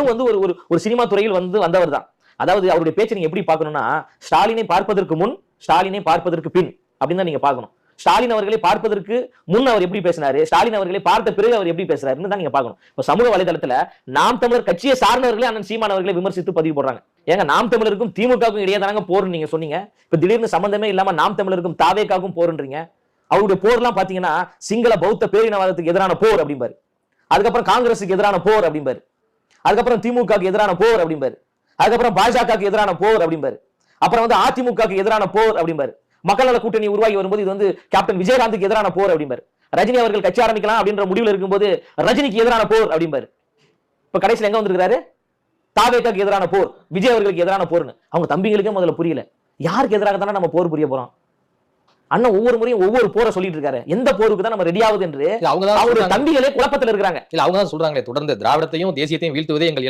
அவரும் வந்து ஒரு சினிமா துறையில் வந்தவர் தான். அதாவது அவருடைய பேச்சை நீங்க எப்படி பார்க்கணும்னா, ஸ்டாலினை பார்ப்பதற்கு முன், ஸ்டாலினை பார்ப்பதற்கு பின் அப்படின்னு தான் நீங்க பார்க்கணும். ஸ்டாலின் அவர்களை பார்ப்பதற்கு முன் அவர் எப்படி பேசினாரு, ஸ்டாலின் அவர்களை பார்த்த பிறகு அவர் எப்படி பேசுறாருன்னு தான் நீங்க பார்க்கணும். இப்ப சமூக வலைதளத்துல நாம் தமிழர் கட்சியை சார்ந்தவர்களே அண்ணன் சீமான் அவர்களை விமர்சித்து பதிவு போடுறாங்க. ஏங்க நாம் தமிழருக்கும் திமுகவுக்கும் இடையே தானங்க போர்னு நீங்க சொன்னீங்க. இப்ப திடீர்னு சம்பந்தமே இல்லாம நாம் தமிழருக்கும் தாவேக்காவுக்கும் போர்ன்றீங்க. அவருடைய போர்லாம் பாத்தீங்கன்னா சிங்கள பௌத்த பேரினவாதத்துக்கு எதிரான போர் அப்படிம்பாரு. அதுக்கப்புறம் காங்கிரஸுக்கு எதிரான போர் அப்படிம்பாரு. அதுக்கப்புறம் திமுகவுக்கு எதிரான போர் அப்படிம்பாரு. அதுக்கப்புறம் பாஜகவுக்கு எதிரான போர் அப்படிம்பாரு. அப்புறம் வந்து அதிமுகவுக்கு எதிரான போர் அப்படிம்பாரு. மக்கள் நல கூட்டணி உருவாகி வரும்போது இது வந்து கேப்டன் விஜயகாந்துக்கு எதிரான போர் அப்படிம்பாரு. ரஜினி அவர்கள் கட்சி ஆரம்பிக்கலாம் அப்படின்ற முடிவில் இருக்கும்போது ரஜினிக்கு எதிரான போர் அப்படிம்பாரு. இப்ப கடைசியில் எங்க வந்திருக்காரு, தாவேக்காக்கு எதிரான போர், விஜய் அவர்களுக்கு எதிரான போர்னு. அவங்க தம்பிகளுக்கே முதல்ல புரியல, யாருக்கு எதிராக தானே நம்ம போர் புரிய போறோம். அண்ணன் ஒவ்வொரு முறையும் ஒவ்வொரு போரை சொல்லிட்டு இருக்காரு. எந்த போருக்கு தான் நம்ம ரெடி ஆகுது என்று அவங்க தம்பிகளே குழப்பத்தில் இருக்கிறாங்க. இல்ல அவங்க தான் சொல்றாங்களே, தொடர்ந்து திராவிடத்தையும் தேசியத்தையும் வீழ்த்துவதே எங்கள்